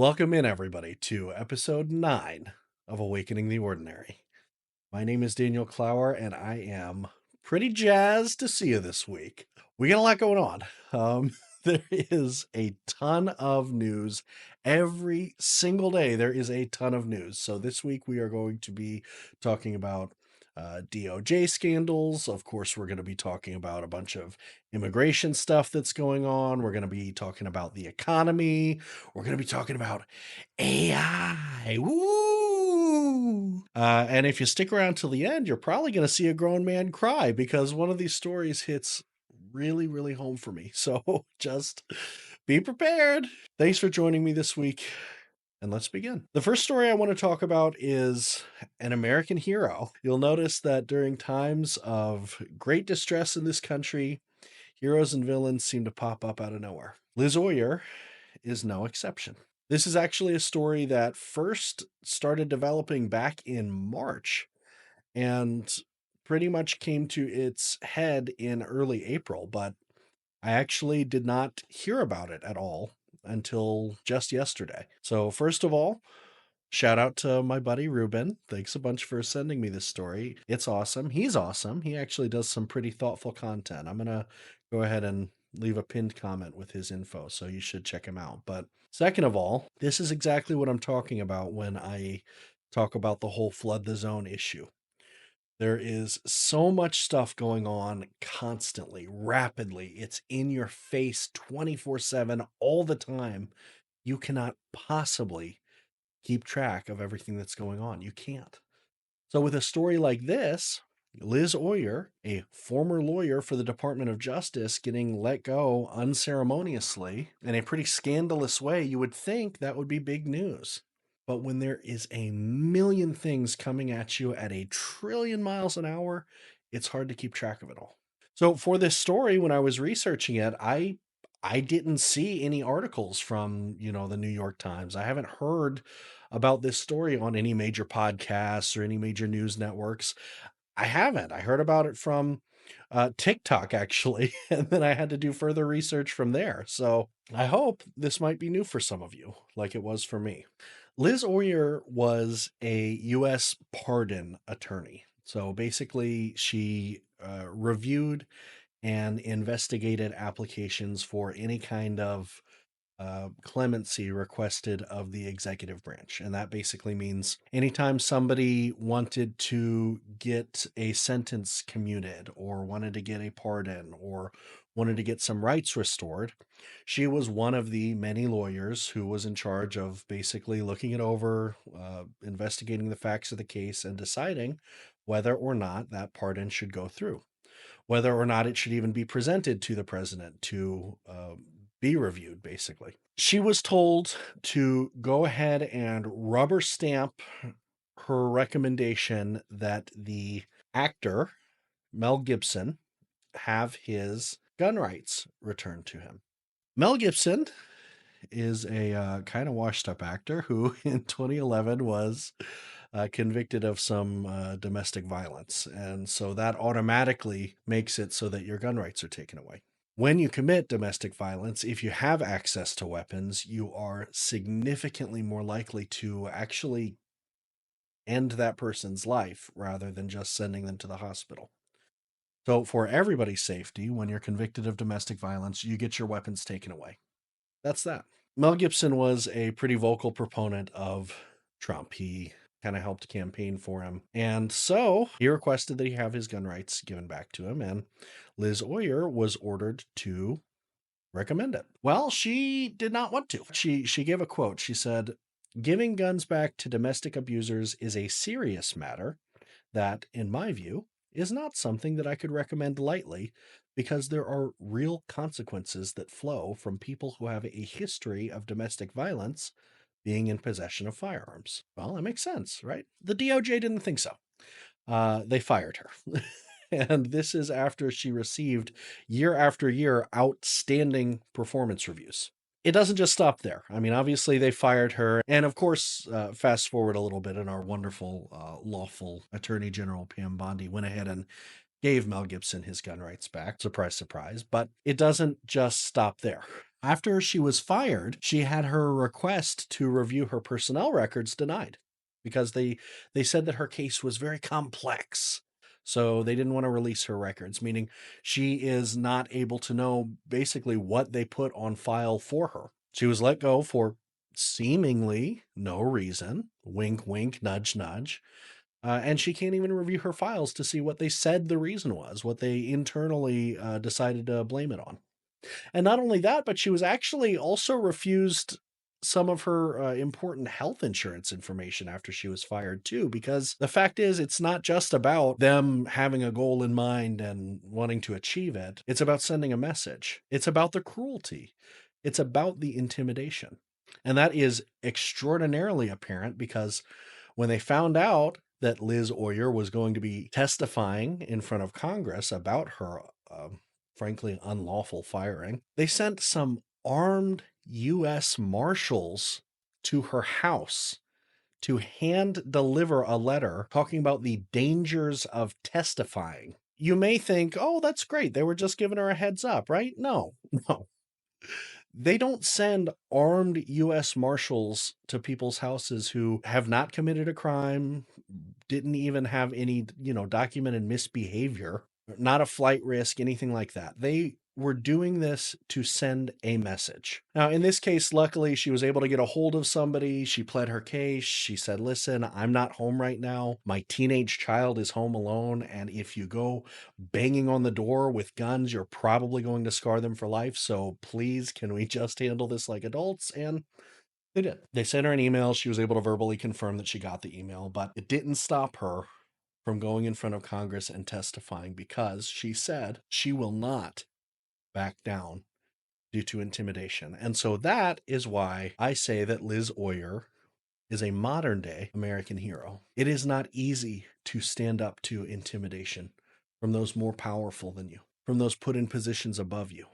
Welcome in, everybody, to episode 9 of Awakening the Ordinary. My name is Daniel Clower, and I am pretty jazzed to see you this week. We got a lot going on. There is a ton of news. Every single day, there is a ton of news. So this week, we are going to be talking about DOJ scandals. Of course, we're going to be talking about a bunch of immigration stuff that's going on. We're going to be talking about the economy. We're going to be talking about AI. Woo! And if you stick around till the end, you're probably going to see a grown man cry because one of these stories hits really, really home for me. So just be prepared. Thanks for joining me this week. And let's begin. The first story I want to talk about is an American hero. You'll notice that during times of great distress in this country, heroes and villains seem to pop up out of nowhere. Liz Oyer is no exception. This is actually a story that first started developing back in March and pretty much came to its head in early April, but I actually did not hear about it at all until just yesterday. So, first of all, shout out to my buddy Ruben. Thanks a bunch for sending me this story. It's awesome. He's awesome. He actually does some pretty thoughtful content. I'm going to go ahead and leave a pinned comment with his info, so you should check him out. But second of all, this is exactly what I'm talking about when I talk about the whole flood the zone issue. There is so much stuff going on constantly, rapidly. It's in your face 24/7 all the time. You cannot possibly keep track of everything that's going on. You can't. So with a story like this, Liz Oyer, a former lawyer for the Department of Justice, getting let go unceremoniously in a pretty scandalous way, you would think that would be big news. But when there is a million things coming at you at 1,000,000,000,000 miles an hour, it's hard to keep track of it all. So for this story, when I was researching it, I didn't see any articles from, the New York Times. I haven't heard about this story on any major podcasts or any major news networks. I haven't. I heard about it from TikTok, actually, and then I had to do further research from there. So I hope this might be new for some of you, like it was for me. Liz Oyer was a U.S. pardon attorney. So basically, she reviewed and investigated applications for any kind of clemency requested of the executive branch. And that basically means anytime somebody wanted to get a sentence commuted or wanted to get a pardon or wanted to get some rights restored, she was one of the many lawyers who was in charge of basically looking it over, investigating the facts of the case, and deciding whether or not that pardon should go through, whether or not it should even be presented to the president to be reviewed, basically. She was told to go ahead and rubber stamp her recommendation that the actor, Mel Gibson, have his gun rights returned to him. Mel Gibson is a kind of washed up actor who in 2011 was convicted of some domestic violence. And so that automatically makes it so that your gun rights are taken away. When you commit domestic violence, if you have access to weapons, you are significantly more likely to actually end that person's life rather than just sending them to the hospital. So for everybody's safety, when you're convicted of domestic violence, you get your weapons taken away. That's that. Mel Gibson was a pretty vocal proponent of Trump. He kind of helped campaign for him. And so he requested that he have his gun rights given back to him. And Liz Oyer was ordered to recommend it. Well, she did not want to. She gave a quote. She said, "Giving guns back to domestic abusers is a serious matter that, in my view, is not something that I could recommend lightly because there are real consequences that flow from people who have a history of domestic violence being in possession of firearms." Well, that makes sense, right? The DOJ didn't think so. They fired her. And this is after she received year after year outstanding performance reviews. It doesn't just stop there. I mean, obviously they fired her. And of course, fast forward a little bit, and our wonderful lawful Attorney General Pam Bondi went ahead and gave Mel Gibson his gun rights back. Surprise, surprise. But it doesn't just stop there. After she was fired, she had her request to review her personnel records denied because they said that her case was very complex. So they didn't want to release her records, meaning she is not able to know basically what they put on file for her. She was let go for seemingly no reason. Wink, wink, nudge, nudge. And she can't even review her files to see what they said the reason was, what they internally decided to blame it on. And not only that, but she was actually also refused some of her important health insurance information after she was fired, too, because the fact is, it's not just about them having a goal in mind and wanting to achieve it. It's about sending a message. It's about the cruelty. It's about the intimidation. And that is extraordinarily apparent because when they found out that Liz Oyer was going to be testifying in front of Congress about her frankly unlawful firing, they sent some armed U.S. Marshals to her house to hand deliver a letter talking about the dangers of testifying. You may think, oh, that's great. They were just giving her a heads up, right? No, no. They don't send armed U.S. Marshals to people's houses who have not committed a crime, didn't even have any, documented misbehavior, not a flight risk, anything like that. They were doing this to send a message. Now, in this case, luckily, she was able to get a hold of somebody. She pled her case. She said, listen, I'm not home right now. My teenage child is home alone. And if you go banging on the door with guns, you're probably going to scar them for life. So please, can we just handle this like adults? And they did. They sent her an email. She was able to verbally confirm that she got the email, but it didn't stop her from going in front of Congress and testifying because she said she will not back down due to intimidation. And so that is why I say that Liz Oyer is a modern day American hero. It is not easy to stand up to intimidation from those more powerful than you, from those put in positions above you.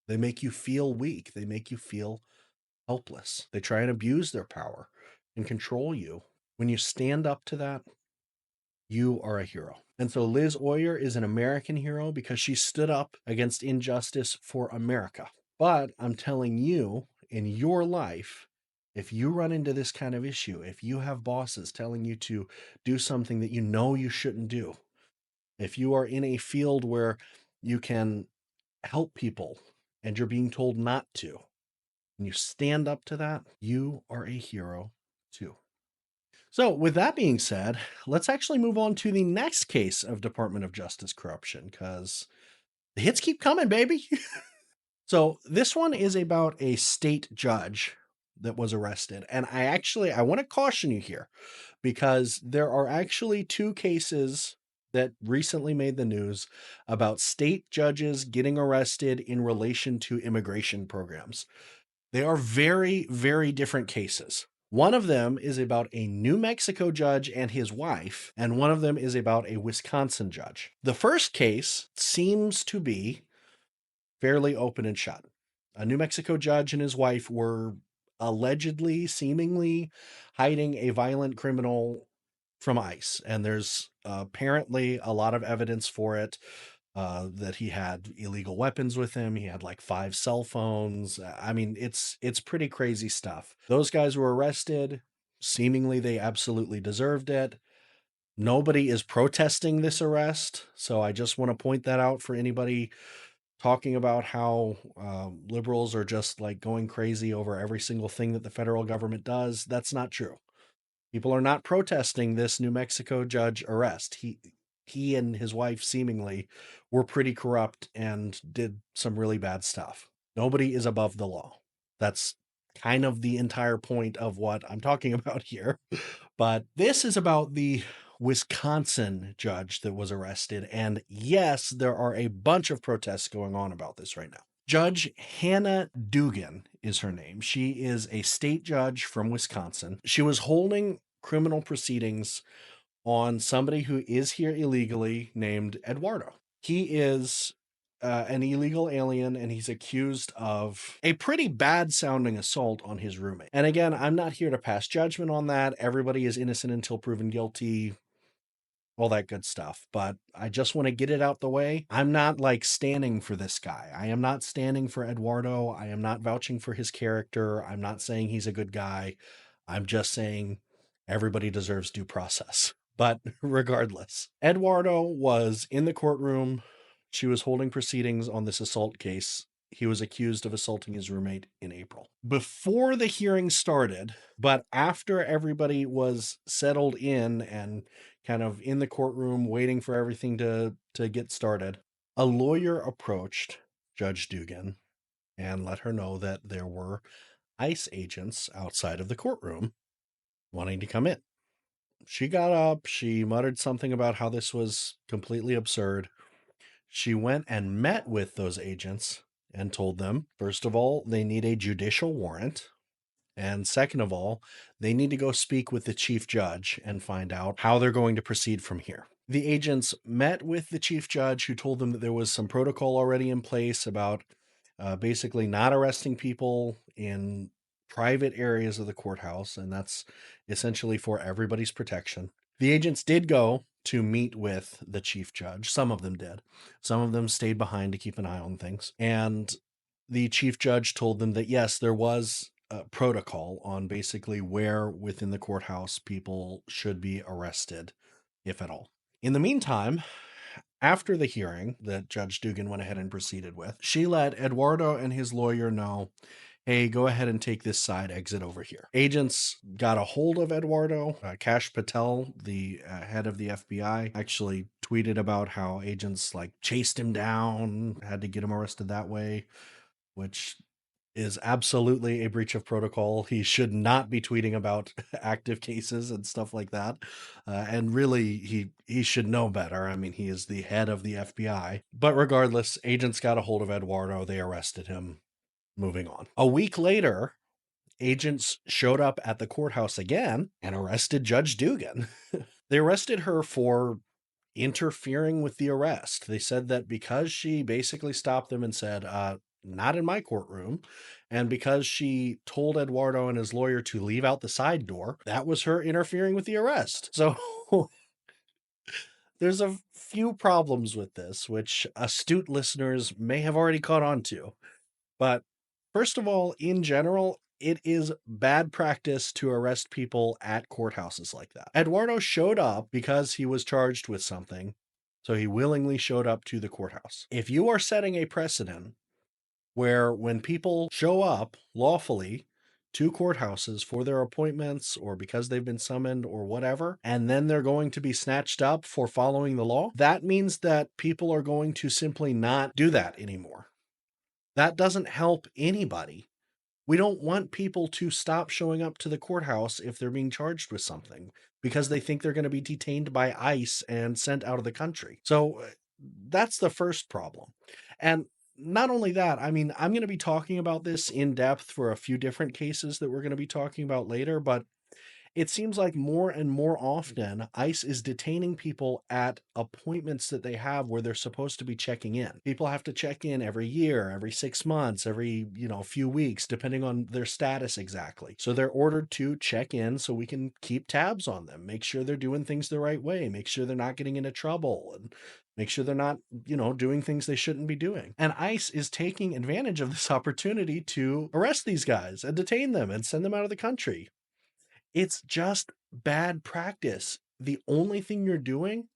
They make you feel weak. They make you feel helpless. They try and abuse their power and control you. When you stand up to that, you are a hero. And so Liz Oyer is an American hero because she stood up against injustice for America. But I'm telling you, in your life, if you run into this kind of issue, if you have bosses telling you to do something that you know you shouldn't do, if you are in a field where you can help people and you're being told not to, and you stand up to that, you are a hero too. So, with that being said, let's actually move on to the next case of Department of Justice corruption because the hits keep coming, baby. So, this one is about a state judge that was arrested. And I want to caution you here because there are actually two cases that recently made the news about state judges getting arrested in relation to immigration programs. They are very, very different cases. One of them is about a New Mexico judge and his wife, and one of them is about a Wisconsin judge. The first case seems to be fairly open and shut. A New Mexico judge and his wife were allegedly, seemingly hiding a violent criminal from ICE, and there's apparently a lot of evidence for it. That he had illegal weapons with him. He had like 5 cell phones. I mean, it's pretty crazy stuff. Those guys were arrested. Seemingly, they absolutely deserved it. Nobody is protesting this arrest. So I just want to point that out for anybody talking about how liberals are just like going crazy over every single thing that the federal government does. That's not true. People are not protesting this New Mexico judge arrest. He and his wife seemingly were pretty corrupt and did some really bad stuff. Nobody is above the law. That's kind of the entire point of what I'm talking about here. But this is about the Wisconsin judge that was arrested. And yes, there are a bunch of protests going on about this right now. Judge Hannah Dugan is her name. She is a state judge from Wisconsin. She was holding criminal proceedings on somebody who is here illegally named Eduardo. He is an illegal alien and he's accused of a pretty bad sounding assault on his roommate. And again, I'm not here to pass judgment on that. Everybody is innocent until proven guilty. all that good stuff. But I just want to get it out the way. I'm not like standing for this guy. I am not standing for Eduardo. I am not vouching for his character. I'm not saying he's a good guy. I'm just saying everybody deserves due process. But regardless, Eduardo was in the courtroom. She was holding proceedings on this assault case. He was accused of assaulting his roommate in April. Before the hearing started, but after everybody was settled in and kind of in the courtroom waiting for everything to get started, a lawyer approached Judge Dugan and let her know that there were ICE agents outside of the courtroom wanting to come in. She got up, she muttered something about how this was completely absurd. She went and met with those agents and told them, first of all, they need a judicial warrant. And second of all, they need to go speak with the chief judge and find out how they're going to proceed from here. The agents met with the chief judge, who told them that there was some protocol already in place about basically not arresting people in private areas of the courthouse, and that's essentially for everybody's protection. The agents did go to meet with the chief judge. Some of them did. Some of them stayed behind to keep an eye on things. And the chief judge told them that, yes, there was a protocol on basically where within the courthouse people should be arrested, if at all. In the meantime, after the hearing that Judge Dugan went ahead and proceeded with, she let Eduardo and his lawyer know, hey, go ahead and take this side exit over here. Agents got a hold of Eduardo. Kash Patel, the head of the FBI, actually tweeted about how agents like chased him down, had to get him arrested that way, which is absolutely a breach of protocol. He should not be tweeting about active cases and stuff like that. And really, he should know better. I mean, he is the head of the FBI. But regardless, agents got a hold of Eduardo. They arrested him. Moving on. A week later, agents showed up at the courthouse again and arrested Judge Dugan. They arrested her for interfering with the arrest. They said that because she basically stopped them and said, not in my courtroom, and because she told Eduardo and his lawyer to leave out the side door, that was her interfering with the arrest. So there's a few problems with this, which astute listeners may have already caught on to. But first of all, in general, it is bad practice to arrest people at courthouses like that. Eduardo showed up because he was charged with something, so he willingly showed up to the courthouse. If you are setting a precedent where when people show up lawfully to courthouses for their appointments or because they've been summoned or whatever, and then they're going to be snatched up for following the law, that means that people are going to simply not do that anymore. That doesn't help anybody. We don't want people to stop showing up to the courthouse if they're being charged with something because they think they're going to be detained by ICE and sent out of the country. So that's the first problem. And not only that, I mean, I'm going to be talking about this in depth for a few different cases that we're going to be talking about later, but it seems like more and more often ICE is detaining people at appointments that they have where they're supposed to be checking in. People have to check in every year, every 6 months, every, few weeks, depending on their status exactly. So they're ordered to check in so we can keep tabs on them, make sure they're doing things the right way, make sure they're not getting into trouble, and make sure they're not, doing things they shouldn't be doing. And ICE is taking advantage of this opportunity to arrest these guys and detain them and send them out of the country. It's just bad practice. The only thing you're doing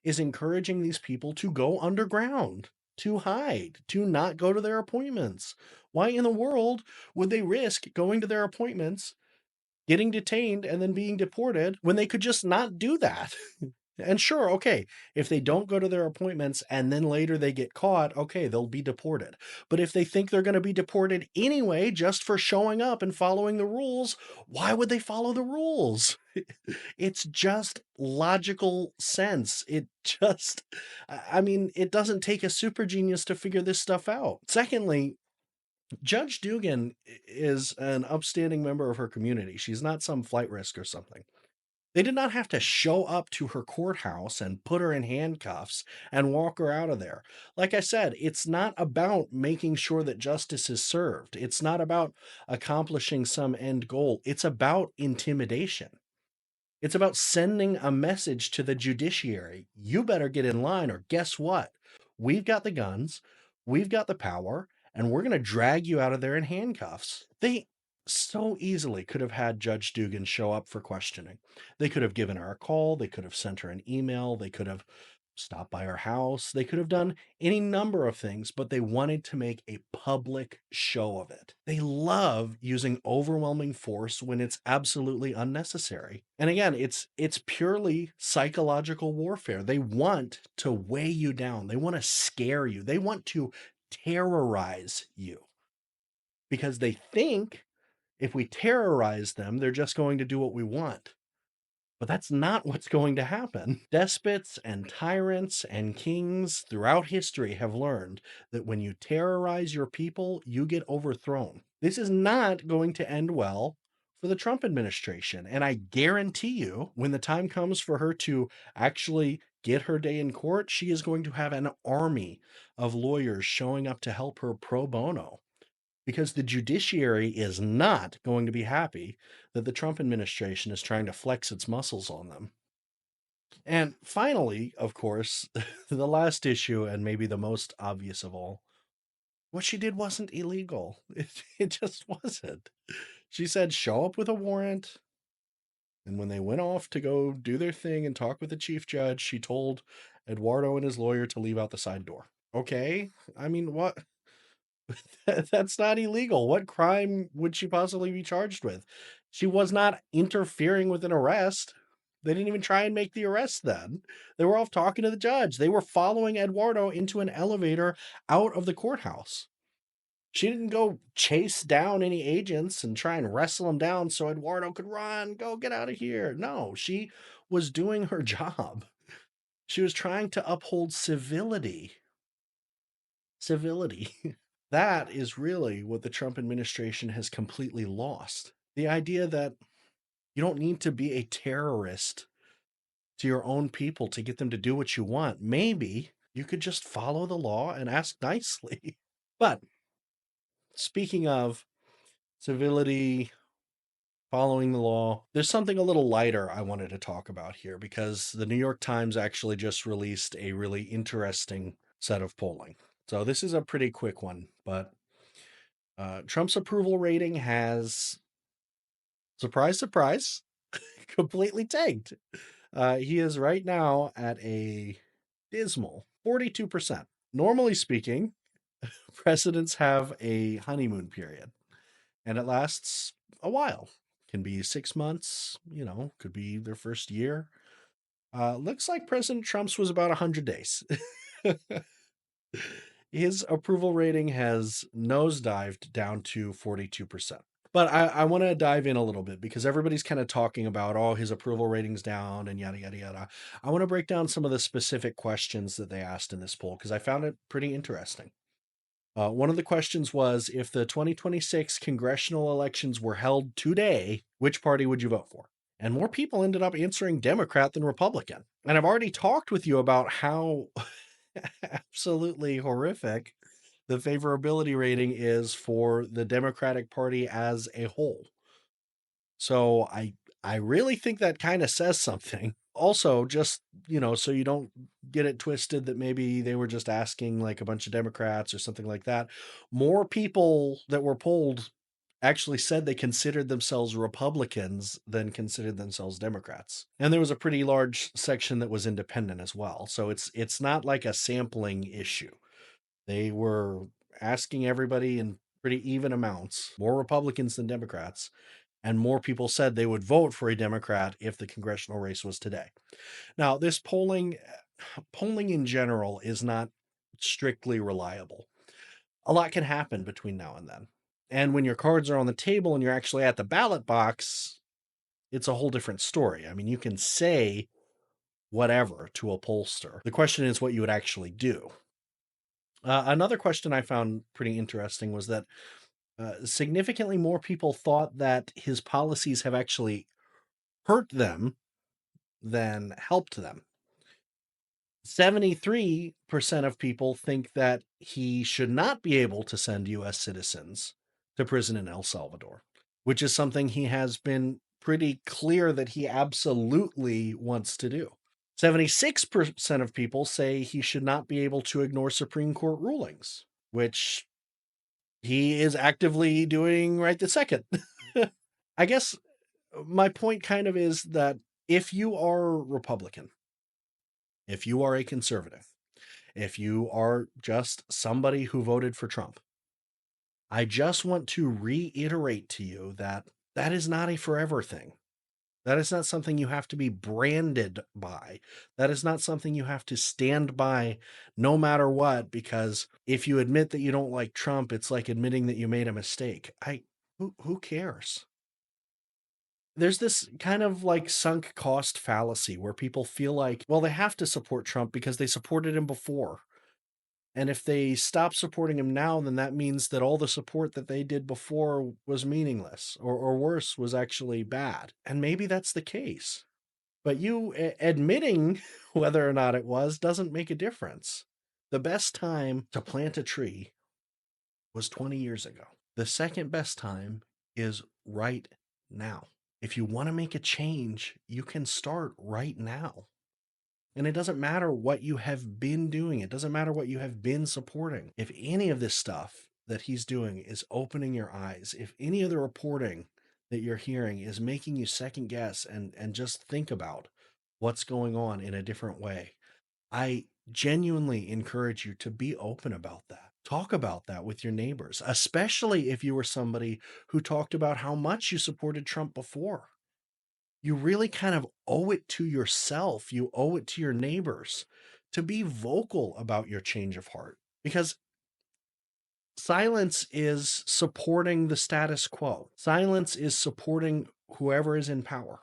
is encouraging these people to go underground, to hide, to not go to their appointments. Why in the world would they risk going to their appointments, getting detained, and then being deported when they could just not do that? And sure, okay, if they don't go to their appointments and then later they get caught, okay, they'll be deported. But if they think they're going to be deported anyway, just for showing up and following the rules, why would they follow the rules? It's just logical sense. It doesn't take a super genius to figure this stuff out. Secondly, Judge Dugan is an upstanding member of her community. She's not some flight risk or something. They did not have to show up to her courthouse and put her in handcuffs and walk her out of there. Like I said, it's not about making sure that justice is served. It's not about accomplishing some end goal. It's about intimidation. It's about sending a message to the judiciary. You better get in line, or guess what? We've got the guns, we've got the power, and we're going to drag you out of there in handcuffs. They so easily could have had Judge Dugan show up for questioning. They could have given her a call, they could have sent her an email, they could have stopped by her house, they could have done any number of things, but they wanted to make a public show of it. They love using overwhelming force when it's absolutely unnecessary. And again, it's purely psychological warfare. They want to weigh you down. They want to scare you. They want to terrorize you because they think if we terrorize them, they're just going to do what we want. But that's not what's going to happen. Despots and tyrants and kings throughout history have learned that when you terrorize your people, you get overthrown. This is not going to end well for the Trump administration. And I guarantee you, when the time comes for her to actually get her day in court, she is going to have an army of lawyers showing up to help her pro bono, because the judiciary is not going to be happy that the Trump administration is trying to flex its muscles on them. And finally, of course, the last issue, and maybe the most obvious of all, what she did wasn't illegal. It just wasn't. She said, show up with a warrant. And when they went off to go do their thing and talk with the chief judge, she told Eduardo and his lawyer to leave out the side door. Okay. I mean, what? That's not illegal. What crime would she possibly be charged with? She was not interfering with an arrest. They didn't even try and make the arrest then. They were off talking to the judge. They were following Eduardo into an elevator out of the courthouse. She didn't go chase down any agents and try and wrestle them down so Eduardo could run, go get out of here. No, she was doing her job. She was trying to uphold civility. Civility. That is really what the Trump administration has completely lost. The idea that you don't need to be a terrorist to your own people to get them to do what you want. Maybe you could just follow the law and ask nicely. But speaking of civility, following the law, there's something a little lighter I wanted to talk about here, because the New York Times actually just released a really interesting set of polling. So this is a pretty quick one, but Trump's approval rating has, surprise, surprise, completely tanked. He is right now at a dismal 42%. Normally speaking, presidents have a honeymoon period, and it lasts a while. Can be 6 months, could be their first year. Looks like President Trump's was about 100 days. His approval rating has nosedived down to 42%. But I want to dive in a little bit, because everybody's kind of talking about, oh, his approval rating's down and yada, yada, yada. I want to break down some of the specific questions that they asked in this poll, because I found it pretty interesting. One of the questions was, if the 2026 congressional elections were held today, which party would you vote for? And more people ended up answering Democrat than Republican. And I've already talked with you about how absolutely horrific the favorability rating is for the Democratic Party as a whole. So I really think that kind of says something. Also, just, so you don't get it twisted that maybe they were just asking like a bunch of Democrats or something like that. More people that were polled actually said they considered themselves Republicans than considered themselves Democrats. And there was a pretty large section that was independent as well. So it's not like a sampling issue. They were asking everybody in pretty even amounts, more Republicans than Democrats, and more people said they would vote for a Democrat if the congressional race was today. Now, this polling in general is not strictly reliable. A lot can happen between now and then. And when your cards are on the table and you're actually at the ballot box, it's a whole different story. I mean, you can say whatever to a pollster. The question is what you would actually do. Another question I found pretty interesting was that significantly more people thought that his policies have actually hurt them than helped them. 73% of people think that he should not be able to send U.S. citizens to prison in El Salvador, which is something he has been pretty clear that he absolutely wants to do. 76% of people say he should not be able to ignore Supreme Court rulings, which he is actively doing right this second. I guess my point kind of is that if you are Republican, if you are a conservative, if you are just somebody who voted for Trump, I just want to reiterate to you that that is not a forever thing. That is not something you have to be branded by. That is not something you have to stand by no matter what, because if you admit that you don't like Trump, it's like admitting that you made a mistake. Who cares? There's this kind of like sunk cost fallacy where people feel like, well, they have to support Trump because they supported him before. And if they stop supporting him now, then that means that all the support that they did before was meaningless, or worse, was actually bad. And maybe that's the case. But you admitting whether or not it was doesn't make a difference. The best time to plant a tree was 20 years ago. The second best time is right now. If you want to make a change, you can start right now. And it doesn't matter what you have been doing. It doesn't matter what you have been supporting. If any of this stuff that he's doing is opening your eyes, if any of the reporting that you're hearing is making you second guess and just think about what's going on in a different way, I genuinely encourage you to be open about that. Talk about that with your neighbors, especially if you were somebody who talked about how much you supported Trump before. You really kind of owe it to yourself, you owe it to your neighbors to be vocal about your change of heart, because silence is supporting the status quo. Silence is supporting whoever is in power.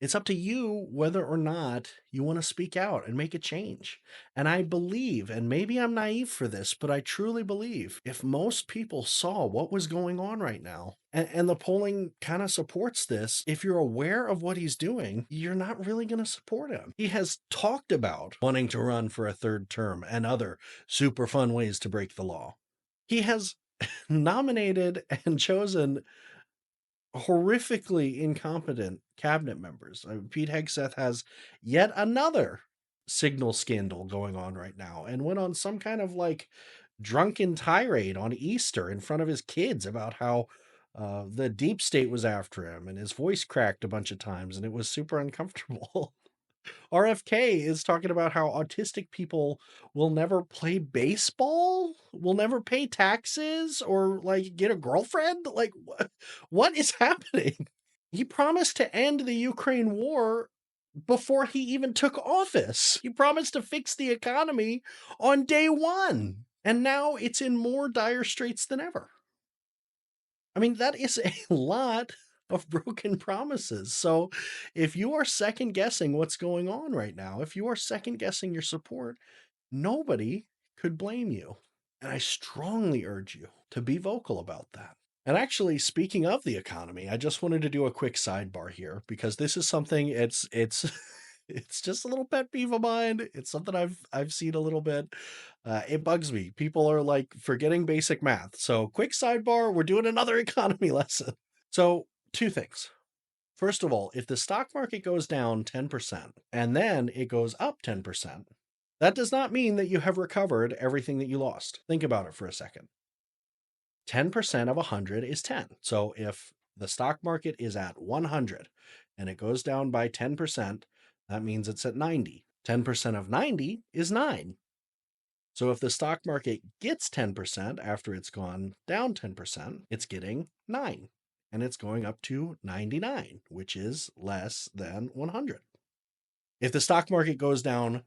It's up to you whether or not you want to speak out and make a change. And I believe, and maybe I'm naive for this, but I truly believe if most people saw what was going on right now, and the polling kind of supports this, if you're aware of what he's doing, you're not really going to support him. He has talked about wanting to run for a third term and other super fun ways to break the law. He has nominated and chosen horrifically incompetent cabinet members. Pete Hegseth has yet another signal scandal going on right now and went on some kind of like drunken tirade on Easter in front of his kids about how the deep state was after him, and his voice cracked a bunch of times and it was super uncomfortable. RFK is talking about how autistic people will never play baseball, will never pay taxes, or like get a girlfriend. Like, what is happening? He promised to end the Ukraine war before he even took office. He promised to fix the economy on day one. And now it's in more dire straits than ever. I mean, that is a lot of broken promises. So if you are second guessing what's going on right now, if you are second guessing your support, nobody could blame you. And I strongly urge you to be vocal about that. And actually, speaking of the economy, I just wanted to do a quick sidebar here because this is something it's it's just a little pet peeve of mine. It's something I've seen a little bit. It bugs me. People are like forgetting basic math. So, quick sidebar, we're doing another economy lesson. So, two things. First of all, if the stock market goes down 10% and then it goes up 10%, that does not mean that you have recovered everything that you lost. Think about it for a second. 10% of 100 is 10. So if the stock market is at 100 and it goes down by 10%, that means it's at 90. 10% of 90 is 9. So if the stock market gets 10% after it's gone down 10%, it's getting 9. And it's going up to 99, which is less than 100. If the stock market goes down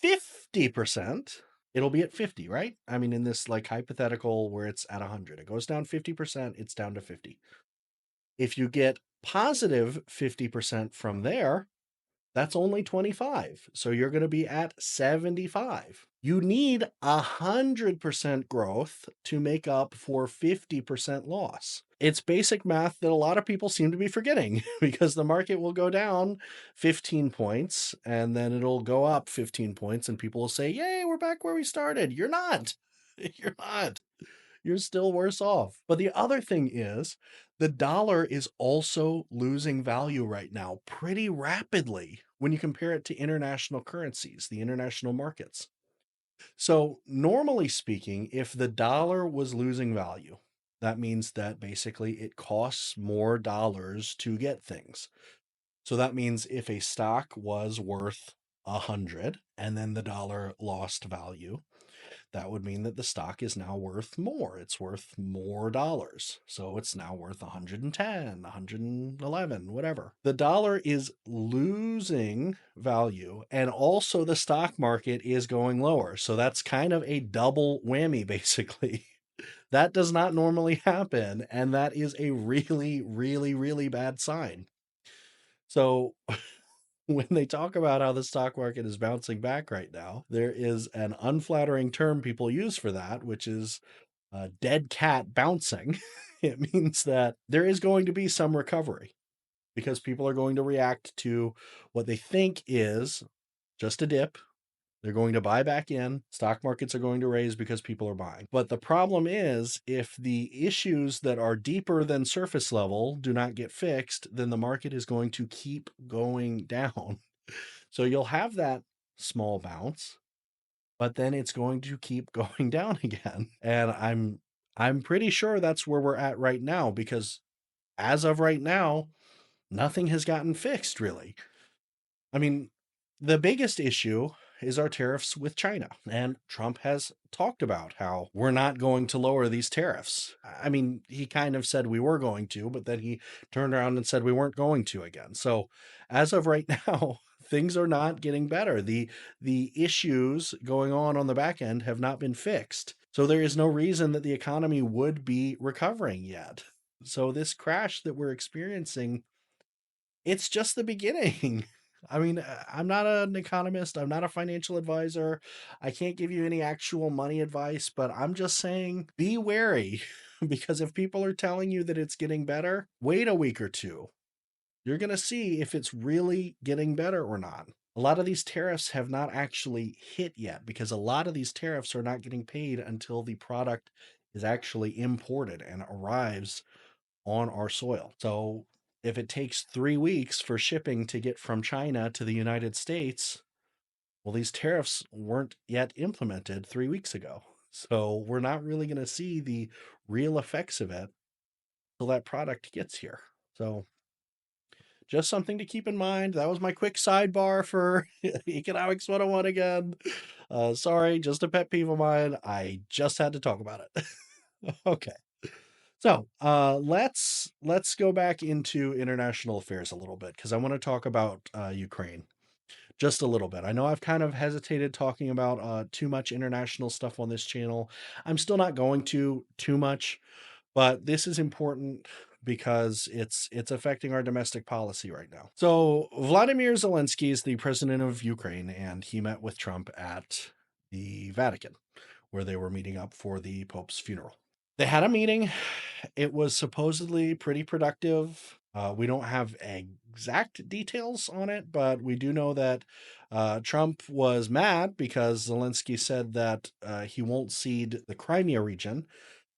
50%, it'll be at 50, right? I mean, in this like hypothetical where it's at 100, it goes down 50%, it's down to 50. If you get positive 50% from there, that's only 25. So you're going to be at 75. You need 100% growth to make up for 50% loss. It's basic math that a lot of people seem to be forgetting because the market will go down 15 points and then it'll go up 15 points and people will say, yay, we're back where we started. You're not. You're not. You're still worse off. But the other thing is The dollar is also losing value right now pretty rapidly when you compare it to international currencies, the international markets. So, normally speaking, if the dollar was losing value, that means that basically it costs more dollars to get things. So that means if a stock was worth 100 and then the dollar lost value, that would mean that the stock is now worth more. It's worth more dollars. So it's now worth 110, 111, whatever. The dollar is losing value, and also the stock market is going lower. So that's kind of a double whammy, basically. That does not normally happen. And that is a really, really, really bad sign. So when they talk about how the stock market is bouncing back right now, there is an unflattering term people use for that, which is dead cat bouncing. It means that there is going to be some recovery because people are going to react to what they think is just a dip. They're going to buy back in. Stock markets are going to raise because people are buying. But the problem is, if the issues that are deeper than surface level do not get fixed, then the market is going to keep going down. So you'll have that small bounce, but then it's going to keep going down again. And I'm pretty sure that's where we're at right now, because as of right now, nothing has gotten fixed really. I mean, the biggest issue is our tariffs with China. And Trump has talked about how we're not going to lower these tariffs. I mean, he kind of said we were going to, but then he turned around and said we weren't going to again. So as of right now, things are not getting better. The issues going on the back end have not been fixed. So there is no reason that the economy would be recovering yet. So this crash that we're experiencing, it's just the beginning. I mean, I'm not an economist. I'm not a financial advisor. I can't give you any actual money advice, but I'm just saying be wary because if people are telling you that it's getting better, wait a week or two. You're going to see if it's really getting better or not. A lot of these tariffs have not actually hit yet because a lot of these tariffs are not getting paid until the product is actually imported and arrives on our soil. So if it takes 3 weeks for shipping to get from China to the United States, well, these tariffs weren't yet implemented 3 weeks ago. So we're not really going to see the real effects of it till that product gets here. So just something to keep in mind. That was my quick sidebar for Economics 101 again. Sorry, just a pet peeve of mine. I just had to talk about it. Okay. So let's go back into international affairs a little bit because I want to talk about Ukraine just a little bit. I know I've kind of hesitated talking about too much international stuff on this channel. I'm still not going to too much, but this is important because it's affecting our domestic policy right now. So Vladimir Zelensky is the president of Ukraine, and he met with Trump at the Vatican, where they were meeting up for the Pope's funeral. They had a meeting. It was supposedly pretty productive. We don't have exact details on it, but we do know that Trump was mad because Zelensky said that he won't cede the Crimea region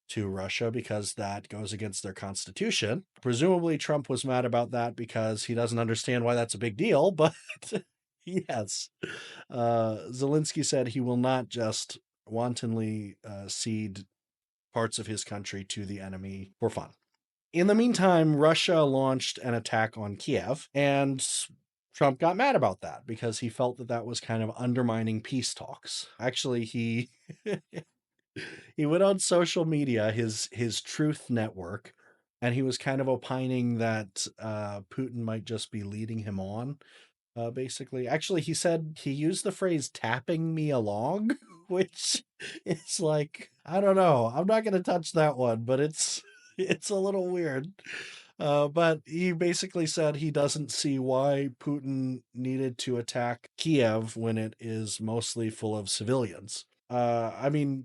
to Russia because that goes against their constitution. Presumably, Trump was mad about that because he doesn't understand why that's a big deal, but yes. Zelensky said he will not just wantonly cede parts of his country to the enemy for fun. In the meantime, Russia launched an attack on Kiev, and Trump got mad about that because he felt that that was kind of undermining peace talks. Actually, he he went on social media, his Truth Network, and he was kind of opining that Putin might just be leading him on. Basically, actually, he said he used the phrase "tapping me along," which is like, I don't know. I'm not going to touch that one, but it's a little weird. But he basically said he doesn't see why Putin needed to attack Kiev when it is mostly full of civilians. I mean,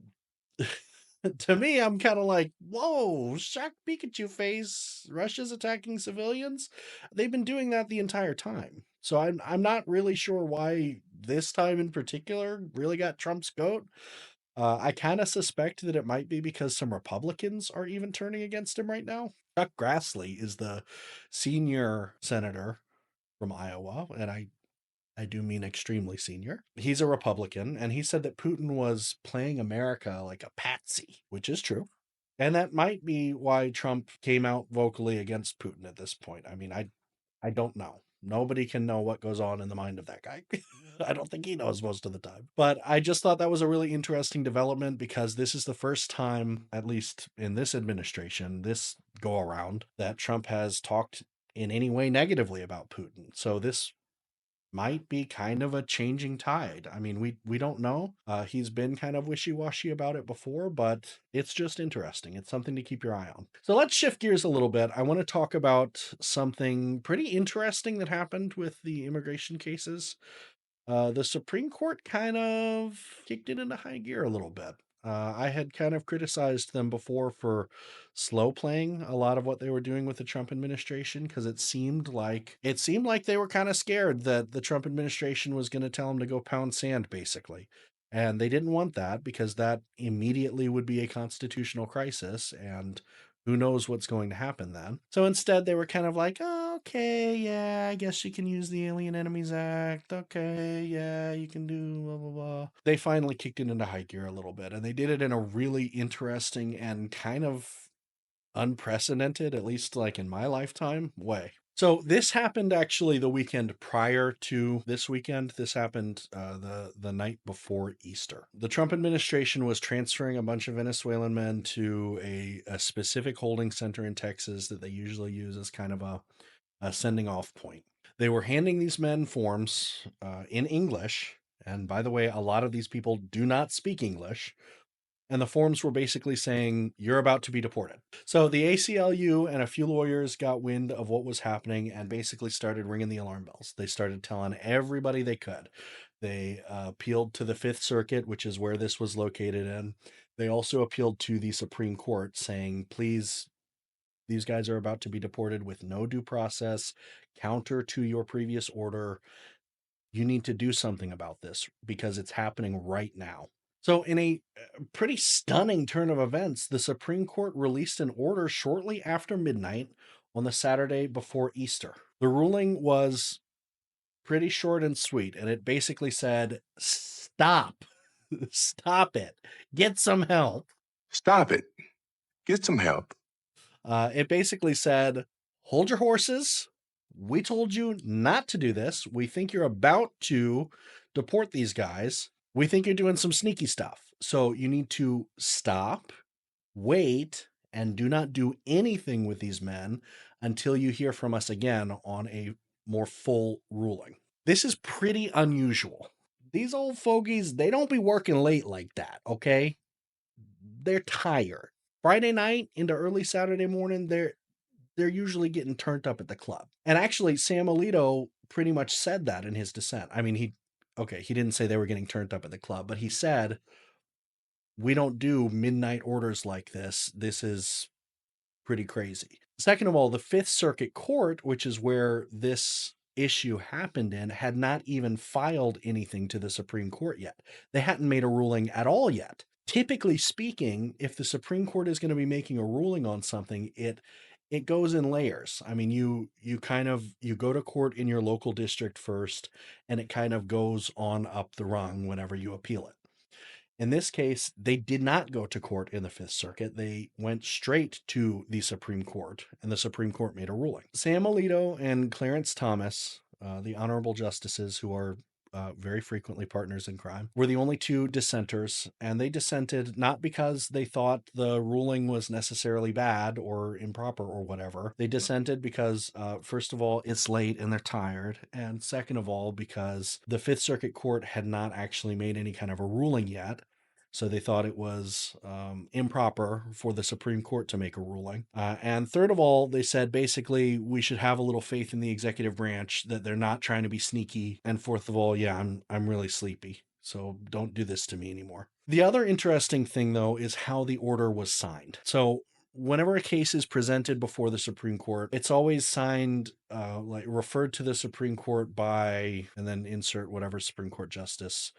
to me, I'm kind of like, whoa, shock Pikachu face. Russia's attacking civilians. They've been doing that the entire time. So I'm not really sure why this time in particular really got Trump's goat. I kind of suspect that it might be because some Republicans are even turning against him right now. Chuck Grassley is the senior senator from Iowa, and I do mean extremely senior. He's a Republican, and he said that Putin was playing America like a patsy, which is true. And that might be why Trump came out vocally against Putin at this point. I mean, I don't know. Nobody can know what goes on in the mind of that guy. I don't think he knows most of the time. But I just thought that was a really interesting development because this is the first time, at least in this administration, this go around, that Trump has talked in any way negatively about Putin. So this might be kind of a changing tide. I mean, we don't know. He's been kind of wishy-washy about it before, but it's just interesting. It's something to keep your eye on. So let's shift gears a little bit. I want to talk about something pretty interesting that happened with the immigration cases. The Supreme Court kind of kicked it into high gear a little bit. I had kind of criticized them before for slow playing a lot of what they were doing with the Trump administration because it seemed like they were kind of scared that the Trump administration was going to tell them to go pound sand, basically. And they didn't want that because that immediately would be a constitutional crisis, and who knows what's going to happen then. So instead, they were kind of like, oh, okay, yeah, I guess you can use the Alien Enemies Act. Okay, yeah, you can do blah, blah, blah. They finally kicked it into high gear a little bit, and they did it in a really interesting and kind of unprecedented, at least like in my lifetime, way. So this happened actually the weekend prior to this weekend. This happened the night before Easter. The Trump administration was transferring a bunch of Venezuelan men to a specific holding center in Texas that they usually use as kind of a sending off point. They were handing these men forms in English. And by the way, a lot of these people do not speak English. And the forms were basically saying, you're about to be deported. So the ACLU and a few lawyers got wind of what was happening and basically started ringing the alarm bells. They started telling everybody they could. They appealed to the Fifth Circuit, which is where this was located in. They also appealed to the Supreme Court saying, please, these guys are about to be deported with no due process, counter to your previous order. You need to do something about this because it's happening right now. So, in a pretty stunning turn of events, the Supreme Court released an order shortly after midnight on the Saturday before Easter. The ruling was pretty short and sweet, and it basically said, stop, stop it, get some help. Stop it. Get some help. It basically said, hold your horses. We told you not to do this. We think you're about to deport these guys. We think you're doing some sneaky stuff. So you need to stop, wait, and do not do anything with these men until you hear from us again on a more full ruling. This is pretty unusual. These old fogies, they don't be working late like that, okay? They're tired. Friday night into early Saturday morning, they're usually getting turned up at the club. And actually, Sam Alito pretty much said that in his dissent. I mean, he didn't say they were getting turned up at the club, but he said, we don't do midnight orders like this. This is pretty crazy. Second of all, the Fifth Circuit Court, which is where this issue happened in, had not even filed anything to the Supreme Court yet. They hadn't made a ruling at all yet. Typically speaking, if the Supreme Court is going to be making a ruling on something, it goes in layers. I mean, you go to court in your local district first, and it kind of goes on up the rung whenever you appeal it. In this case, they did not go to court in the Fifth Circuit. They went straight to the Supreme Court, and the Supreme Court made a ruling. Sam Alito and Clarence Thomas, the honorable justices who are very frequently partners in crime, were the only two dissenters, and they dissented not because they thought the ruling was necessarily bad or improper or whatever. They dissented because, first of all, it's late and they're tired, and second of all, because the Fifth Circuit Court had not actually made any kind of a ruling yet. So they thought it was improper for the Supreme Court to make a ruling. And third of all, they said basically we should have a little faith in the executive branch that they're not trying to be sneaky. And fourth of all, yeah, I'm really sleepy, so don't do this to me anymore. The other interesting thing, though, is how the order was signed. So whenever a case is presented before the Supreme Court, it's always signed, like referred to the Supreme Court by, and then insert whatever Supreme Court justice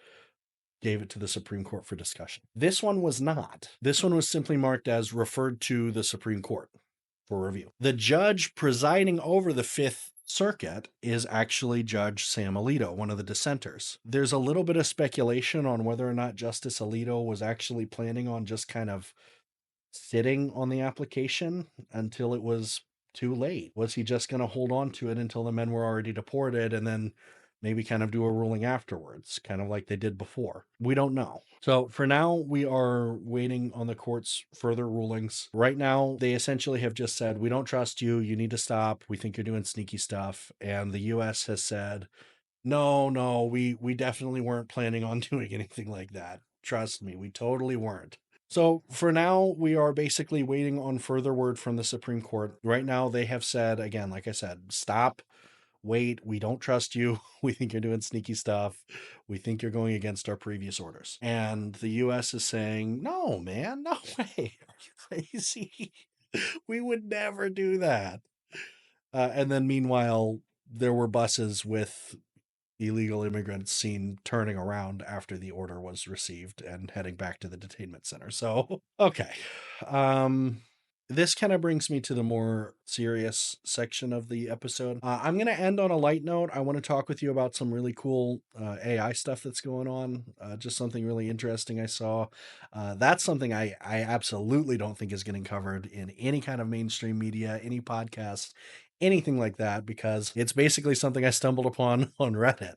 gave it to the Supreme Court for discussion. This one was not. This one was simply marked as referred to the Supreme Court for review. The judge presiding over the Fifth Circuit is actually Judge Sam Alito, one of the dissenters. There's a little bit of speculation on whether or not Justice Alito was actually planning on just kind of sitting on the application until it was too late. Was he just going to hold on to it until the men were already deported and then maybe kind of do a ruling afterwards, kind of like they did before? We don't know. So for now, we are waiting on the court's further rulings. Right now, they essentially have just said, we don't trust you. You need to stop. We think you're doing sneaky stuff. And the US has said, no, we definitely weren't planning on doing anything like that. Trust me, we totally weren't. So for now, we are basically waiting on further word from the Supreme Court. Right now, they have said, again, like I said, stop, wait, we don't trust you. We think you're doing sneaky stuff. We think you're going against our previous orders. And the US is saying, no, man, no way. Are you crazy? We would never do that. And then meanwhile, there were buses with illegal immigrants seen turning around after the order was received and heading back to the detainment center. So, okay. This kind of brings me to the more serious section of the episode. I'm going to end on a light note. I want to talk with you about some really cool AI stuff that's going on. Just something really interesting I saw. That's something I absolutely don't think is getting covered in any kind of mainstream media, any podcast, anything like that, because it's basically something I stumbled upon on Reddit.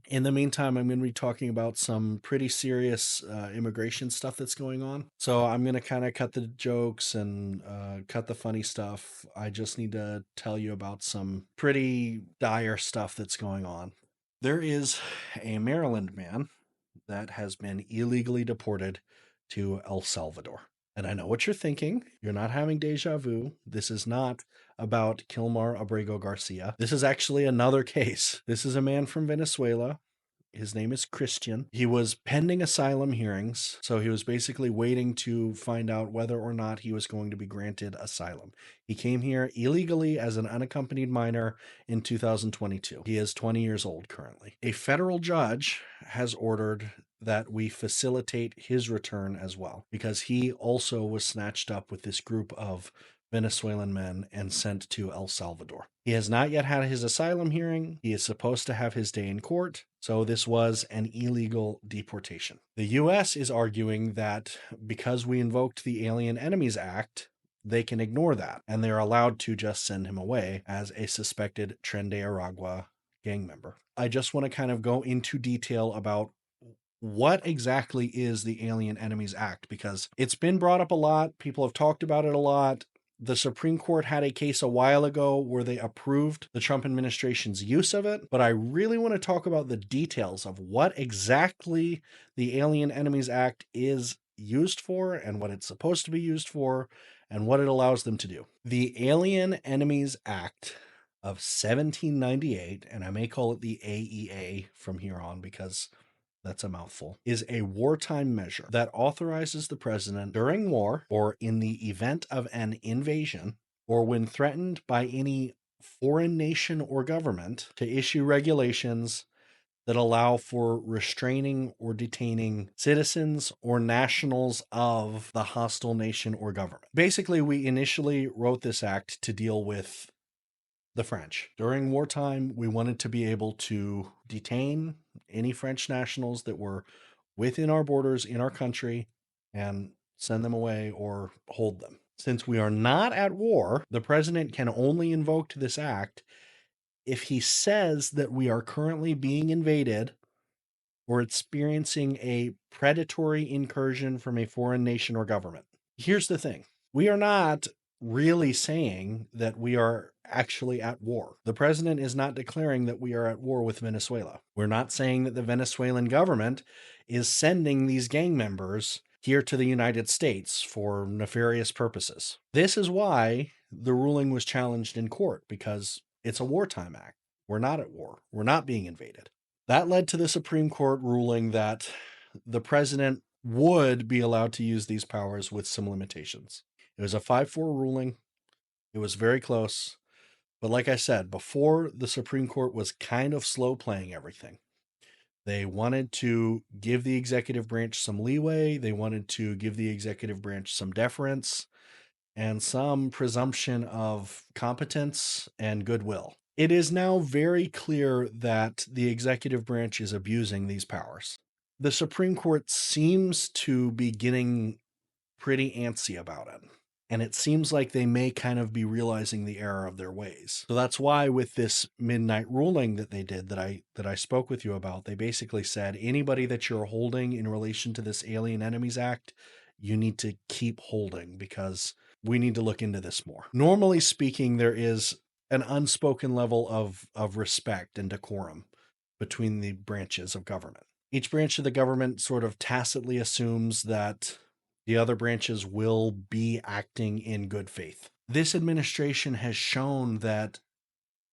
In the meantime, I'm going to be talking about some pretty serious immigration stuff that's going on. So I'm going to kind of cut the jokes and cut the funny stuff. I just need to tell you about some pretty dire stuff that's going on. There is a Maryland man that has been illegally deported to El Salvador. And I know what you're thinking. You're not having deja vu. This is not about Kilmar Abrego Garcia. This is actually another case. This is a man from Venezuela. His name is Christian. He was pending asylum hearings, so he was basically waiting to find out whether or not he was going to be granted asylum. He came here illegally as an unaccompanied minor in 2022. He is 20 years old currently. A federal judge has ordered that we facilitate his return as well, because he also was snatched up with this group of Venezuelan men and sent to El Salvador. He has not yet had his asylum hearing. He is supposed to have his day in court, so this was an illegal deportation. The US is arguing that because we invoked the Alien Enemies Act, they can ignore that, and they're allowed to just send him away as a suspected Tren de Aragua gang member. I just want to kind of go into detail about what exactly is the Alien Enemies Act, because it's been brought up a lot. People have talked about it a lot. The Supreme Court had a case a while ago where they approved the Trump administration's use of it, but I really want to talk about the details of what exactly the Alien Enemies Act is used for and what it's supposed to be used for and what it allows them to do. The Alien Enemies Act of 1798, and I may call it the AEA from here on because that's a mouthful, is a wartime measure that authorizes the president during war or in the event of an invasion or when threatened by any foreign nation or government to issue regulations that allow for restraining or detaining citizens or nationals of the hostile nation or government. Basically, we initially wrote this act to deal with the French. During wartime, we wanted to be able to detain any French nationals that were within our borders in our country and send them away or hold them. Since we are not at war, the president can only invoke this act if he says that we are currently being invaded or experiencing a predatory incursion from a foreign nation or government. Here's the thing. We are not really saying that we are actually at war. The president is not declaring that we are at war with Venezuela. We're not saying that the Venezuelan government is sending these gang members here to the United States for nefarious purposes. This is why the ruling was challenged in court, because it's a wartime act. We're not at war. We're not being invaded. That led to the Supreme Court ruling that the president would be allowed to use these powers with some limitations. It was a 5-4 ruling. It was very close. But like I said, before, the Supreme Court was kind of slow playing everything. They wanted to give the executive branch some leeway. They wanted to give the executive branch some deference. and some presumption of competence and goodwill. It is now very clear that the executive branch is abusing these powers. The Supreme Court seems to be getting pretty antsy about it. And it seems like they may kind of be realizing the error of their ways. So that's why with this midnight ruling that they did that I spoke with you about, they basically said anybody that you're holding in relation to this Alien Enemies Act, you need to keep holding because we need to look into this more. Normally speaking, there is an unspoken level of respect and decorum between the branches of government. Each branch of the government sort of tacitly assumes that the other branches will be acting in good faith. This administration has shown that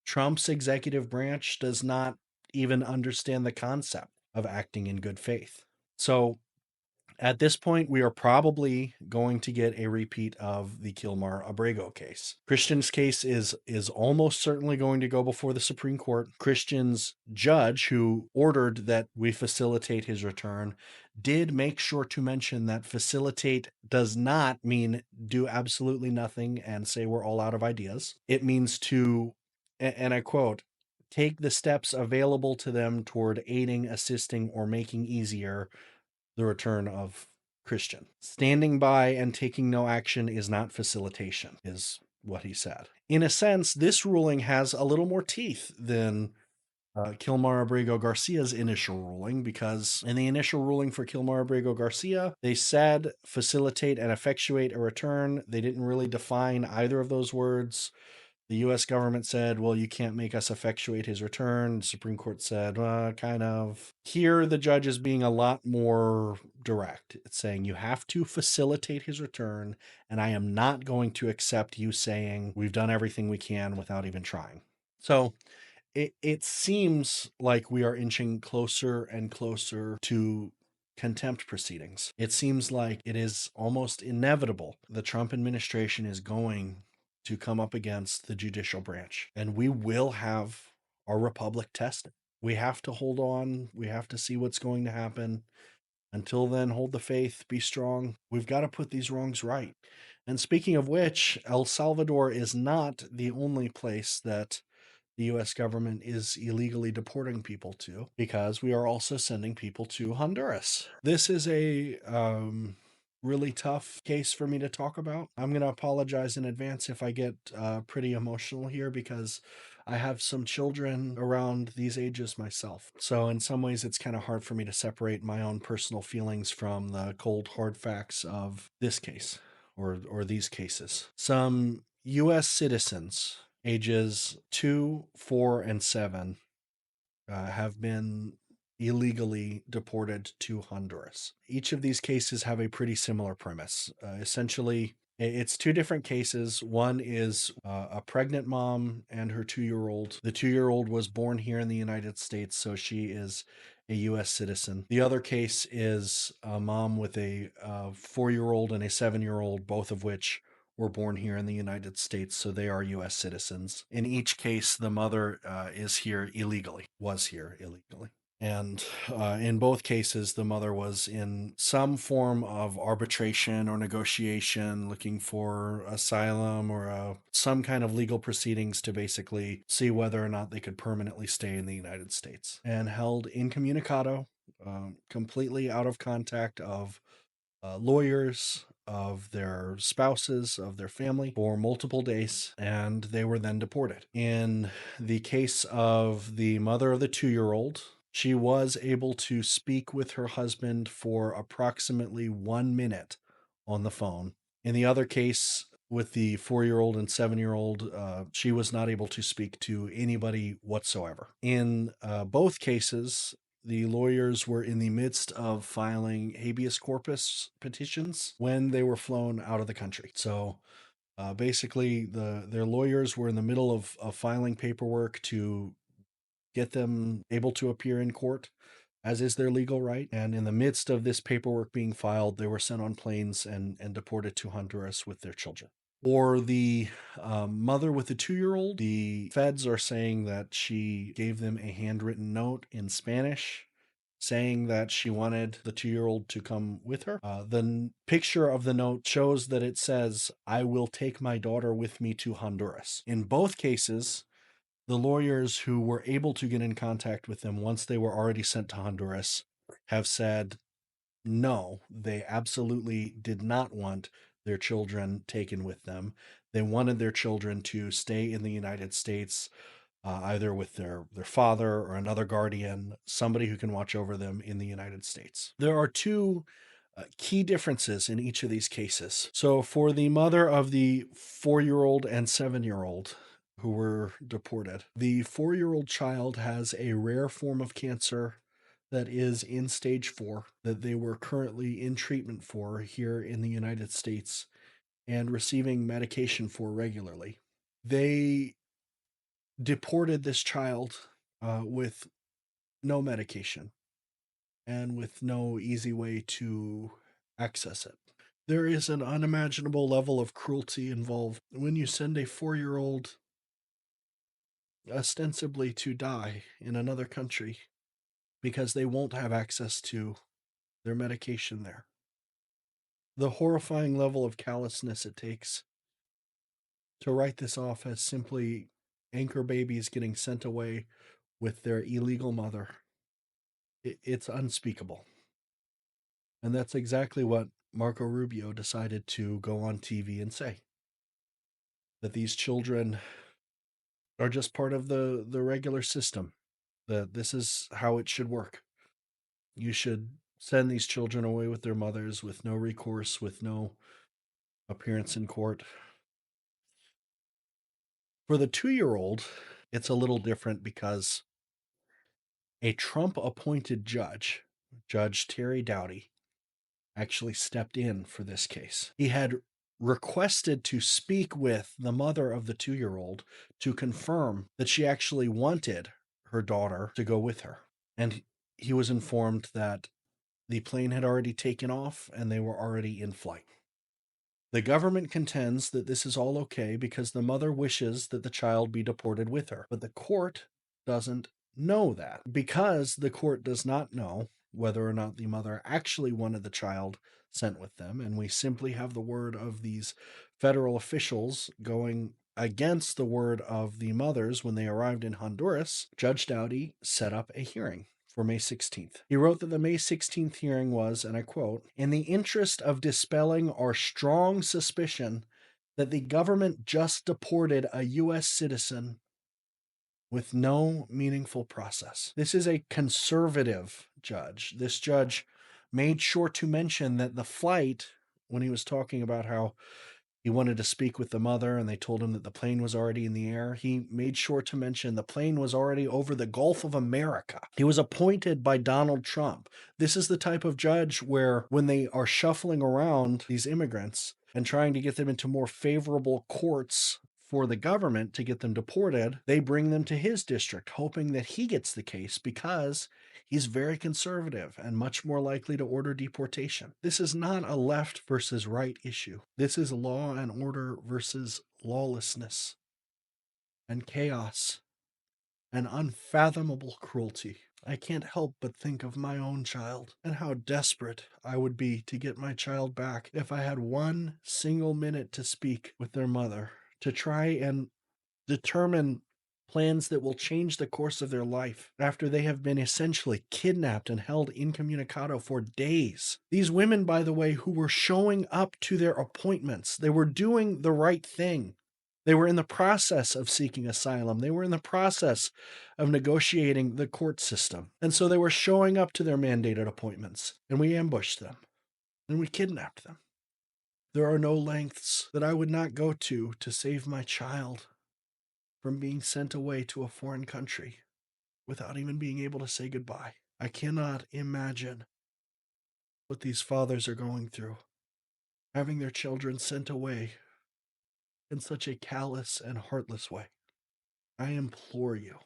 Trump's executive branch does not even understand the concept of acting in good faith. So at this point, we are probably going to get a repeat of the Kilmar Abrego case. Christian's case is almost certainly going to go before the Supreme Court. Christian's judge, who ordered that we facilitate his return, did make sure to mention that facilitate does not mean do absolutely nothing and say we're all out of ideas. It means to, and I quote, take the steps available to them toward aiding, assisting, or making easier the return of Christian. Standing by and taking no action is not facilitation, is what he said. In a sense, this ruling has a little more teeth than Kilmar Abrego Garcia's initial ruling, because in the initial ruling for Kilmar Abrego Garcia, they said facilitate and effectuate a return. They didn't really define either of those words. The U.S. government said, well, you can't make us effectuate his return. The Supreme Court said, kind of. Here, the judge is being a lot more direct. It's saying you have to facilitate his return, and I am not going to accept you saying we've done everything we can without even trying. So it seems like we are inching closer and closer to contempt proceedings. It seems like it is almost inevitable the Trump administration is going to come up against the judicial branch, and we will have our republic tested. We have to hold on. We have to see what's going to happen. Until then, hold the faith, be strong. We've got to put these wrongs right. And speaking of which, El Salvador is not the only place that the US government is illegally deporting people to, because we are also sending people to Honduras. This is a really tough case for me to talk about. I'm going to apologize in advance if I get pretty emotional here, because I have some children around these ages myself. So in some ways, it's kind of hard for me to separate my own personal feelings from the cold, hard facts of this case or these cases. Some US citizens ages 2, 4, and 7 have been illegally deported to Honduras. Each of these cases have a pretty similar premise. Essentially, it's two different cases. One is a pregnant mom and her 2-year-old. The 2-year-old was born here in the United States, so she is a U.S. citizen. The other case is a mom with a 4-year-old and a 7-year-old, both of which were born here in the United States, so they are U.S. citizens. In each case, the mother is here illegally, was here illegally. And in both cases, the mother was in some form of arbitration or negotiation, looking for asylum or some kind of legal proceedings to basically see whether or not they could permanently stay in the United States, and held incommunicado, completely out of contact of lawyers, of their spouses, of their family for multiple days, and they were then deported. In the case of the mother of the 2-year-old, she was able to speak with her husband for approximately 1 minute on the phone. In the other case, with the 4-year-old and 7-year-old, she was not able to speak to anybody whatsoever. In both cases, the lawyers were in the midst of filing habeas corpus petitions when they were flown out of the country. So basically, their lawyers were in the middle of filing paperwork to get them able to appear in court, as is their legal right. And in the midst of this paperwork being filed, they were sent on planes and deported to Honduras with their children. Or the mother with the 2-year-old, the feds are saying that she gave them a handwritten note in Spanish saying that she wanted the 2-year-old to come with her. The picture of the note shows that it says, "I will take my daughter with me to Honduras." In both cases, the lawyers who were able to get in contact with them once they were already sent to Honduras have said no, they absolutely did not want their children taken with them. They wanted their children to stay in the United States, either with their father or another guardian, somebody who can watch over them in the United States. There are two key differences in each of these cases. So, for the mother of the 4-year-old and 7-year-old who were deported, the 4-year-old child has a rare form of cancer that is in stage 4 that they were currently in treatment for here in the United States and receiving medication for regularly. They deported this child with no medication and with no easy way to access it. There is an unimaginable level of cruelty involved when you send a 4-year-old ostensibly to die in another country because they won't have access to their medication there. The horrifying level of callousness it takes to write this off as simply anchor babies getting sent away with their illegal mother, it's unspeakable. And that's exactly what Marco Rubio decided to go on TV and say, that these children are just part of the regular system, that this is how it should work. You should send these children away with their mothers with no recourse, with no appearance in court. For the 2-year-old, it's a little different because a Trump appointed judge, Judge Terry Doughty, actually stepped in for this case. He had requested to speak with the mother of the 2-year-old to confirm that she actually wanted her daughter to go with her. And he was informed that the plane had already taken off and they were already in flight. The government contends that this is all okay because the mother wishes that the child be deported with her, but the court doesn't know that. Because the court does not know whether or not the mother actually wanted the child sent with them, and we simply have the word of these federal officials going against the word of the mothers when they arrived in Honduras, Judge Doughty set up a hearing for May 16th. He wrote that the May 16th hearing was, and I quote, "in the interest of dispelling our strong suspicion that the government just deported a U.S. citizen with no meaningful process." This is a conservative judge. This judge made sure to mention that the flight, when he was talking about how he wanted to speak with the mother and they told him that the plane was already in the air, he made sure to mention the plane was already over the Gulf of America. He was appointed by Donald Trump. This is the type of judge where, when they are shuffling around these immigrants and trying to get them into more favorable courts for the government to get them deported, they bring them to his district, hoping that he gets the case because he's very conservative and much more likely to order deportation. This is not a left versus right issue. This is law and order versus lawlessness and chaos and unfathomable cruelty. I can't help but think of my own child and how desperate I would be to get my child back if I had one single minute to speak with their mother, to try and determine plans that will change the course of their life after they have been essentially kidnapped and held incommunicado for days. These women, by the way, who were showing up to their appointments, they were doing the right thing. They were in the process of seeking asylum. They were in the process of negotiating the court system. And so they were showing up to their mandated appointments, and we ambushed them and we kidnapped them. There are no lengths that I would not go to save my child from being sent away to a foreign country without even being able to say goodbye. I cannot imagine what these fathers are going through, having their children sent away in such a callous and heartless way. I implore you,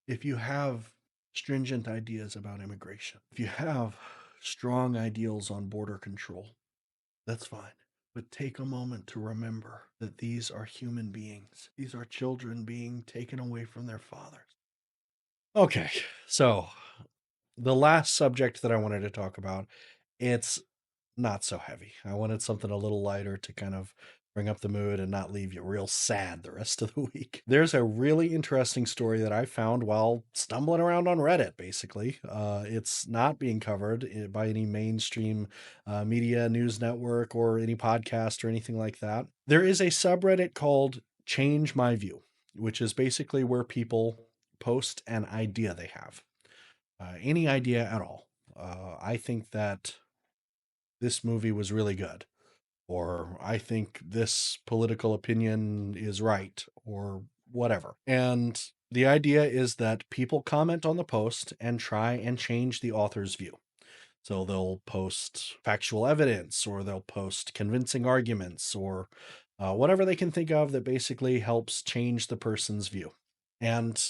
if you have stringent ideas about immigration, if you have strong ideals on border control, that's fine. But take a moment to remember that these are human beings. These are children being taken away from their fathers. Okay, so the last subject that I wanted to talk about, it's not so heavy. I wanted something a little lighter to kind of bring up the mood and not leave you real sad the rest of the week. There's a really interesting story that I found while stumbling around on Reddit, basically. It's not being covered by any mainstream media news network or any podcast or anything like that. There is a subreddit called Change My View, which is basically where people post an idea they have, any idea at all. I think that this movie was really good, or I think this political opinion is right, or whatever. And the idea is that people comment on the post and try and change the author's view. So they'll post factual evidence, or they'll post convincing arguments, or whatever they can think of that basically helps change the person's view. And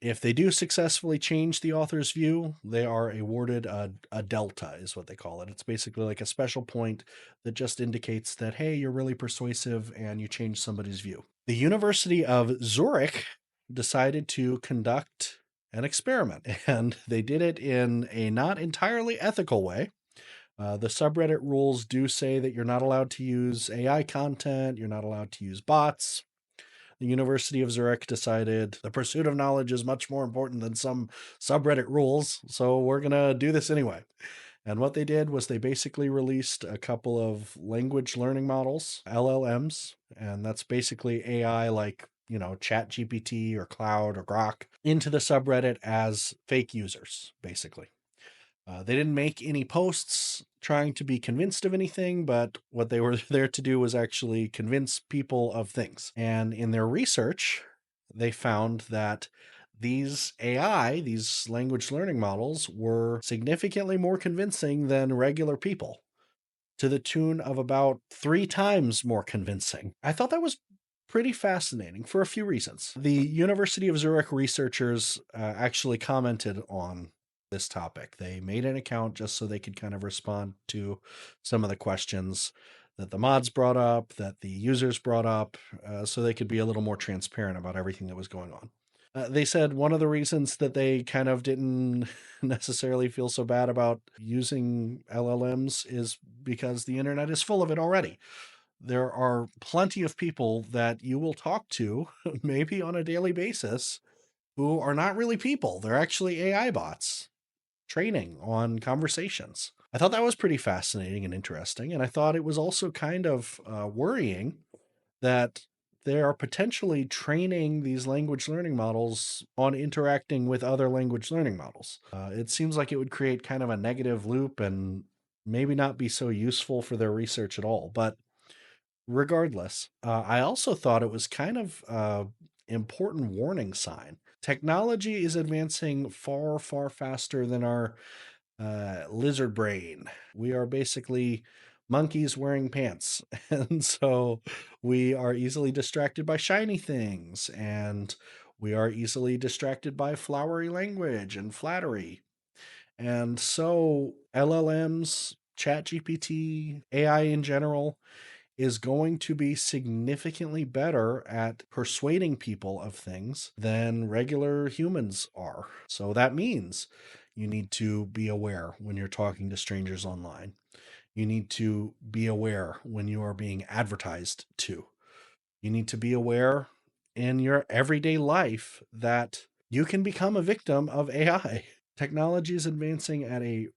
if they do successfully change the author's view, they are awarded a delta, is what they call it. It's basically like a special point that just indicates that, hey, you're really persuasive and you changed somebody's view. The University of Zurich decided to conduct an experiment, and they did it in a not entirely ethical way. The subreddit rules do say that you're not allowed to use AI content, you're not allowed to use bots. The University of Zurich decided the pursuit of knowledge is much more important than some subreddit rules, so we're going to do this anyway. And what they did was they basically released a couple of language learning models, LLMs, and that's basically AI like, Chat GPT or Cloud or Grok, into the subreddit as fake users, basically. They didn't make any posts trying to be convinced of anything, but what they were there to do was actually convince people of things. And in their research, they found that these AI, these language learning models, were significantly more convincing than regular people, to the tune of about 3 times more convincing. I thought that was pretty fascinating for a few reasons. The University of Zurich researchers actually commented on this topic. They made an account just so they could kind of respond to some of the questions that the mods brought up, that the users brought up, so they could be a little more transparent about everything that was going on. They said one of the reasons that they kind of didn't necessarily feel so bad about using LLMs is because the internet is full of it already. There are plenty of people that you will talk to, maybe on a daily basis, who are not really people. They're actually AI bots training on conversations. I thought that was pretty fascinating and interesting. And I thought it was also kind of worrying that they are potentially training these language learning models on interacting with other language learning models. It seems like it would create kind of a negative loop and maybe not be so useful for their research at all. But regardless, I also thought it was kind of important warning sign. Technology is advancing far, far faster than our lizard brain. We are basically monkeys wearing pants. And so we are easily distracted by shiny things, and we are easily distracted by flowery language and flattery. And so LLMs, ChatGPT, AI in general, is going to be significantly better at persuading people of things than regular humans are. So that means you need to be aware when you're talking to strangers online. You need to be aware when you are being advertised to. You need to be aware in your everyday life that you can become a victim of AI. Technology is advancing at a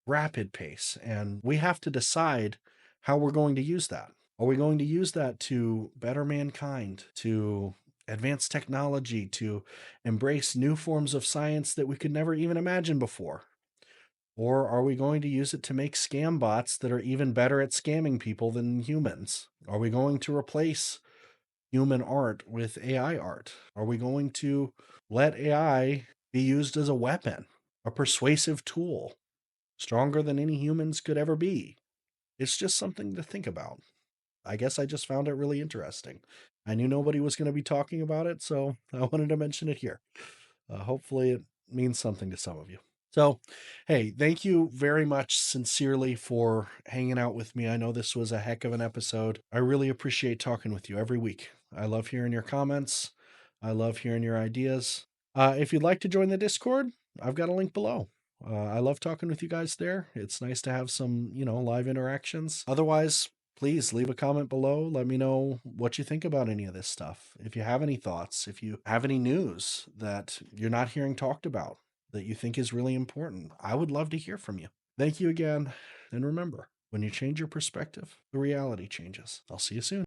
rapid pace, and we have to decide how we're going to use that. Are we going to use that to better mankind, to advance technology, to embrace new forms of science that we could never even imagine before? Or are we going to use it to make scam bots that are even better at scamming people than humans? Are we going to replace human art with AI art? Are we going to let AI be used as a weapon, a persuasive tool, stronger than any humans could ever be? It's just something to think about. I guess I just found it really interesting. I knew nobody was going to be talking about it, so I wanted to mention it here. Hopefully, it means something to some of you. So, hey, thank you very much sincerely for hanging out with me. I know this was a heck of an episode. I really appreciate talking with you every week. I love hearing your comments. I love hearing your ideas. If you'd like to join the Discord, I've got a link below. I love talking with you guys there. It's nice to have some, live interactions. Otherwise, please leave a comment below. Let me know what you think about any of this stuff. If you have any thoughts, if you have any news that you're not hearing talked about that you think is really important, I would love to hear from you. Thank you again. And remember, when you change your perspective, the reality changes. I'll see you soon.